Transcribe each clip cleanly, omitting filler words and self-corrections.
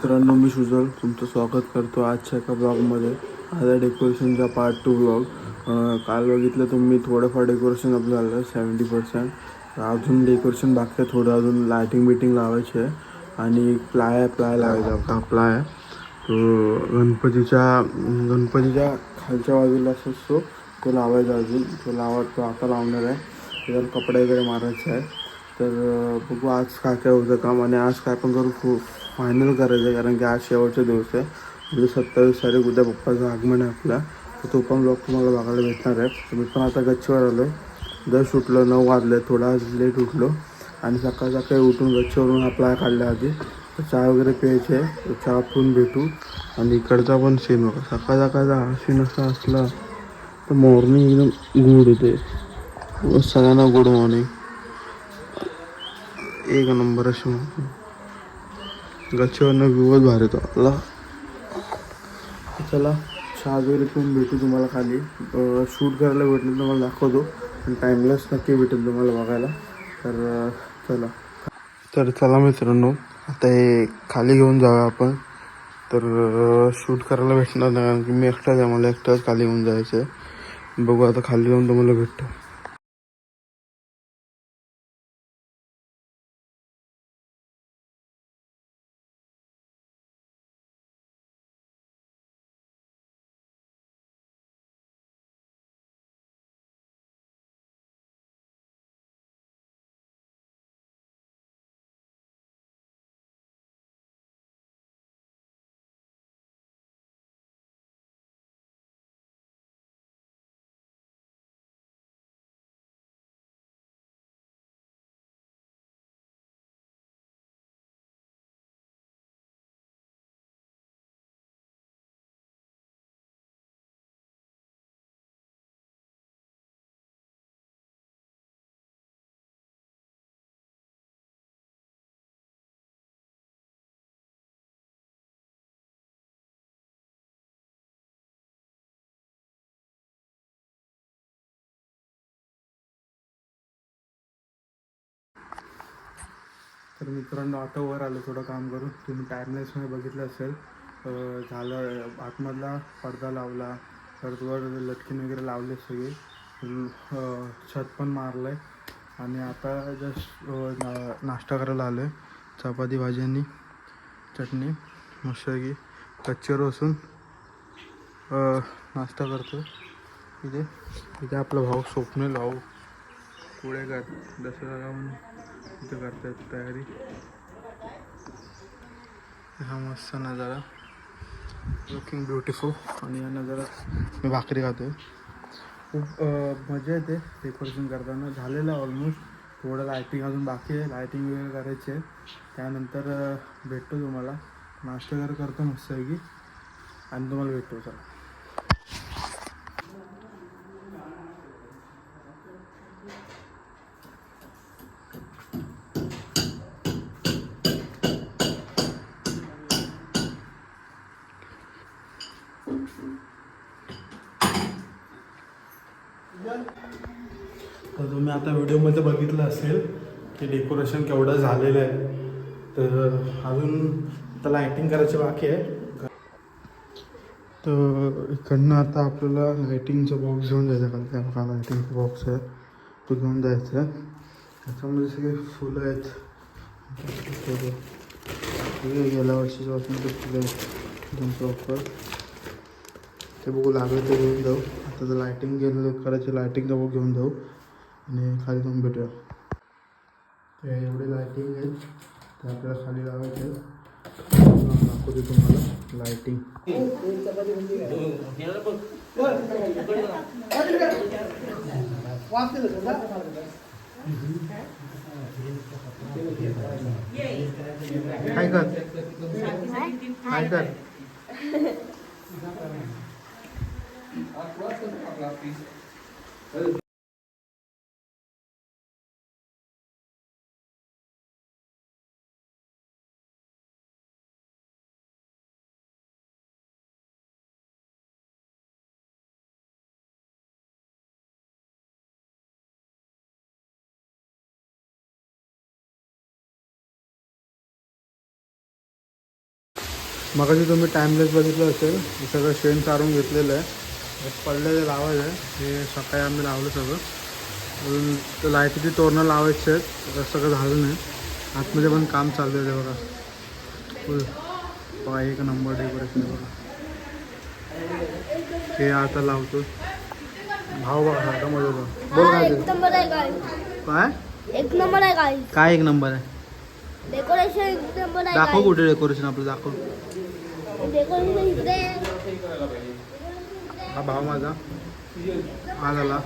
मित्रांनो, मी सुजल तुमचं स्वागत करतो आजच्या एका ब्लॉगमध्ये. आज आहे डेकोरेशनचा पार्ट 2 ब्लॉग. काल बघितलं तुम्ही, थोडंफार डेकोरेशन आपलं झालं 70%. अजून डेकोरेशन बाकी आहे, थोडं अजून लायटिंग बिटिंग लावायची आहे. आणि प्लाय लावायचा होता. प्लाय तो गणपतीच्या खालच्या बाजूला असतो तो लावायचा. अजून तो आता लावणार आहे. त्याच्यावर कपडे वगैरे मारायचे आहे. तर बघू आज काय काय होतं काम, आणि आज काय पण करू फायनल करायचं आहे. कारण की आज शेवटचा दिवस आहे. म्हणजे 27 तारीख उद्या पप्पाचं आगमन आहे आपला. तर तो पण ब्लॉग तुम्हाला बघायला भेटणार आहे. तर मी पण आता गच्चीवर आलो आहे. जस्ट उठलो, 9 वाजले. थोडा लेट उठलो आणि सकाळी उठून गच्चीवरून हा प्लाय काढला आधी. तर चहा वगैरे प्यायचे आहे. तर चहा पिऊन भेटू. आणि इकडचा पण सीन बघा, सकाळचा हा सीन असा असला तर मॉर्निंग एकदम गुड होते. सगळ्यांना गुड मॉर्निंग. एक नंबर अशी गच्चीवरनं व्ह्यूच भारी येतो आपला. चला चहा वगैरे पिऊन भेटू तुम्हाला खाली. शूट करायला भेटलं तर मला दाखवतो, पण टाईमलेस नक्की भेटेल तुम्हाला बघायला. तर चला मित्रांनो, आता हे खाली घेऊन जाऊया आपण. तर शूट करायला भेटणार नाही, कारण की मी एकटाच आहे, मला एकटाच खाली घेऊन जायचं आहे. बघू आता खाली जाऊन तुम्हाला भेटतो. तर मित्रांनो, आता वर आलं थोडं काम करून. तुम्ही टाईमलेसमध्ये बघितलं असेल. झालं, आतमधला पडदा लावला, परत वर लटकीन वगैरे लावले सगळे. छत पण मारलं आहे. आणि आता जस्ट नाश्ता करायला आलो आहे. चपाती भाजी आणि चटणी मस्तपैकी कच्चीवर बसून नाश्ता करतो. इथे आपला भाऊ स्वप्नील भाऊ पुढेकर दसरा जाऊन इथं करतात तयारी. हा मस्त नजारा, लुकिंग ब्युटिफुल. आणि या नजारात मी भाकरी खातो आहे. खूप मजा येते डेकोरेशन करताना. झालेलं आहे ऑलमोस्ट. थोडं लायटिंग अजून बाकी आहे, लायटिंग वगैरे करायची आहे. त्यानंतर भेटतो तुम्हाला. नाश्ता वगैरे करतो मस्तपैकी आणि तुम्हाला भेटतो. चला. तर तुम्ही आता व्हिडिओमध्ये बघितलं असेल की डेकोरेशन केवढं झालेलं आहे. तर अजून आता लायटिंग करायची बाकी आहे. तर इकडनं आता आपल्याला लायटिंगचा बॉक्स घेऊन जायचं. कारण की आपला लायटिंगचा बॉक्स आहे तो घेऊन जायचा आहे. त्याच्यामध्ये सगळे फुलं आहेत. गेल्या वर्षीच्या पासून ते फुलं आहेत एकदम प्रॉपर. ते बघू लागलं ते घेऊन जाऊ. आता जर लायटिंग गेलं करायची, लायटिंगचा बघू घेऊन जाऊ आणि खाली जाऊन भेटूया. ते एवढे लायटिंग आहेत ते आपल्याला खाली लावायचे आहेत. दाखवते तुम्हाला लायटिंग. काय कर काय कर मगाशी तुम्ही टाईमलेस बघितलं असेल, हे सगळं शेण चारून घेतलेलं आहे. हे पडलेलं लावायचं आहे, हे सकाळी आम्ही लावलं सगळं. अजून लाईटीची तोरणं लावायची आहेत, तर सगळं झालं नाही. आतमध्ये पण काम चालू आहे बघा. फुल बघा, एक नंबर डेकोरेशन बघा. हे आता लावतो. भाव बघा सारखामध्ये बघा. बोल काय एक नंबर आहे गाडी. काय एक नंबर आहे गाडी. काय एक नंबर आहे? डेकोरेशन एक नंबर आहे. दाखव कुठे डेकोरेशन आपलं, दाखव. डेकोरेशन इकडे. हा भाव माझा हा झाला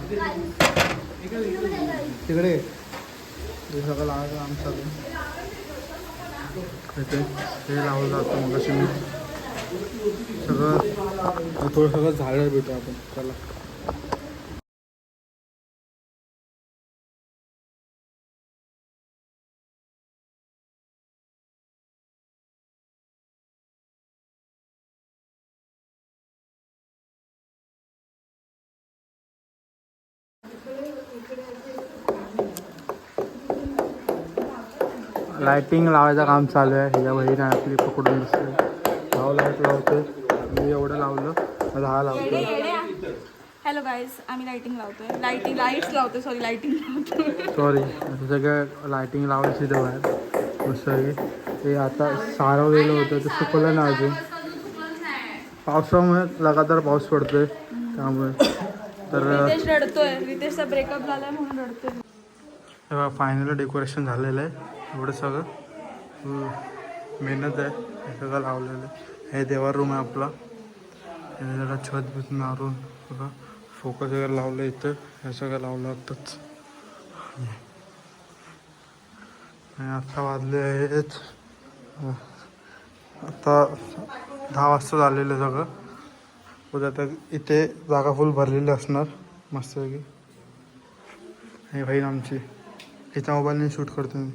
तिकडे. हे सगळं लावायचं आम चालू इथे. हे लावलं जातं मग अशी मी सगळं थोडं सगळं झाडं भेटू आपण. चला लाइटिंग लावायचं काम चालू आहे. ह्याच्या बहीण आपली पकडून बसते. भाव लाईट लावते. मी एवढं लावलं, माझा हा लावतो. हॅलो गाईज, आम्ही लाइटिंग लावतोय. लाईट्स लावतोय, सॉरी लाइटिंग लावतोय. सॉरी. सगळं लाइटिंग लावायची इथं बाहेर मस्त. ते आता सारवलेलं होतं, ते सुकवलं ना अजून. पावसामुळे लगातार पाऊस पडतोय त्यामुळे. तर रितेश रडतोय. रितेशचा ब्रेकअप झालाय म्हणून रडतोय. तेव्हा फायनल डेकोरेशन झालेलं आहे. एवढं सगळं मेहनत आहे. हे सगळं लावलेलं आहे. हे देवा रूम आहे आपला. हे जरा छत बीत मारून सगळं फोकस वगैरे लावलं इथं. हे सगळं लावलं आत्ताच. आणि आता वाजले आहेत आता 10 वाजता झालेलं सगळं. उद्या आता इथे जागा फुल भरलेली असणार मस्तपैकी. हे बहीण आमची हिच्या मोबाईलने शूट करतो मी.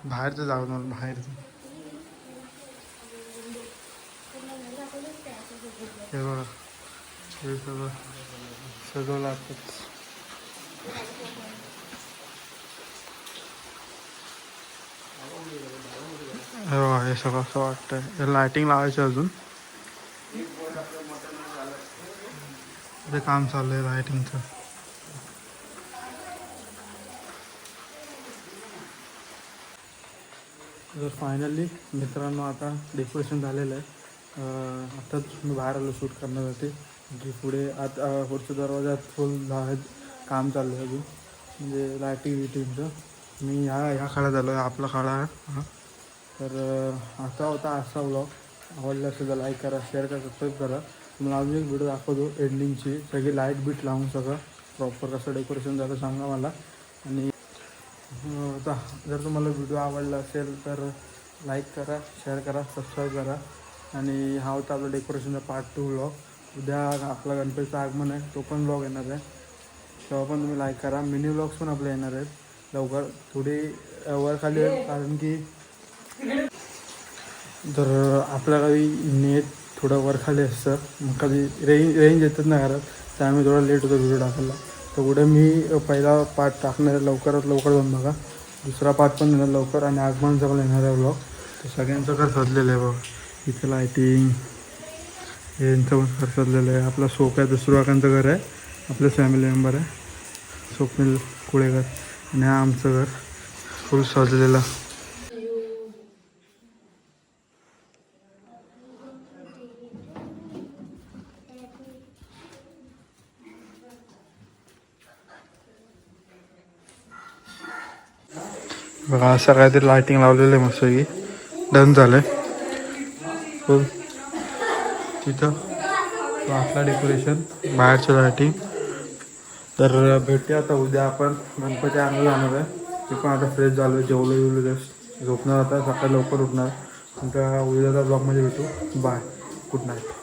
बाहेरचं जाऊ मला बाहेरचं. हे बघा, हे सगळं सजवलं आताच. हे बघा, हे सगळं असं वाटतंय. हे लायटिंग लावायचं अजून. ते काम चालू आहे लायटिंगचं. तर फायनली मित्रांनो आता डेकोरेशन झालेलं आहे. आताच मी बाहेर आलो शूट करण्यासाठी. की पुढे आता पुढच्या दरवाजात फुल काम चाललं आहे अजून, म्हणजे लायटिंग विटिंगचं. मी ह्या काळात आलो आहे, आपला काळा आहे हा. तर आता होता असा व्लॉग. आवडला असेल तर लाईक करा, शेअर करा, सबस्क्राईब करा. तुम्हाला अजून एक व्हिडिओ दाखवतो एंडिंगची. सगळी लाईट बीट लावून सगळं प्रॉपर कसं डेकोरेशन झालं सांगा मला. आणि आता जर तुम्हाला व्हिडिओ आवडला असेल तर लाईक करा, शेअर करा, सबस्क्राईब करा. आणि हा होता आपला डेकोरेशनचा पार्ट 2 व्लॉग. उद्या आपला गणपतीचं आगमन आहे, तो पण व्लॉग येणार आहे. तेव्हा पण तुम्ही लाईक करा. मिनी व्लॉग्स पण आपले येणार आहेत लवकर. थोडी वर खाली आहे कारण की जर आपल्या काही नेट थोडं वर खाली असतं, मग कधी रेंज येतच नाही घरात, त्यामुळे थोडा लेट होतो व्हिडिओ टाकायला. तर पुढे मी पहिला पार्ट टाकणार आहे लवकरात लवकर जाऊन बघा. दुसरा पार्ट पण येणार लवकर. आणि आगमनचा पण येणार आहे व्लॉग. तर सगळ्यांचं घर सजलेलं आहे बघा. इथं लायटिंग, यांचं पण घर सजलेलं आहे. आपला सोप आहे, दुसरं घर आहे, आपलं फॅमिली मेंबर आहे स्वप्नील कुळेकर. आणि हा आमचं घर फुल सजलेलं. बघा असं काहीतरी लायटिंग लावलेलं आहे मस्त की. डन झालं आहे फुल. तिथं आपला डेकोरेशन, बाहेरचं लायटिंग. तर भेटूया आता उद्या. आपण गणपती आणायला जाणार आहे. ते पण आता फ्रेश झालो आहे, जेवलो जस्ट झोपणार. आता सकाळी लवकर उठणार. नंतर उद्याचा ब्लॉगमध्ये भेटू. Bye, good night.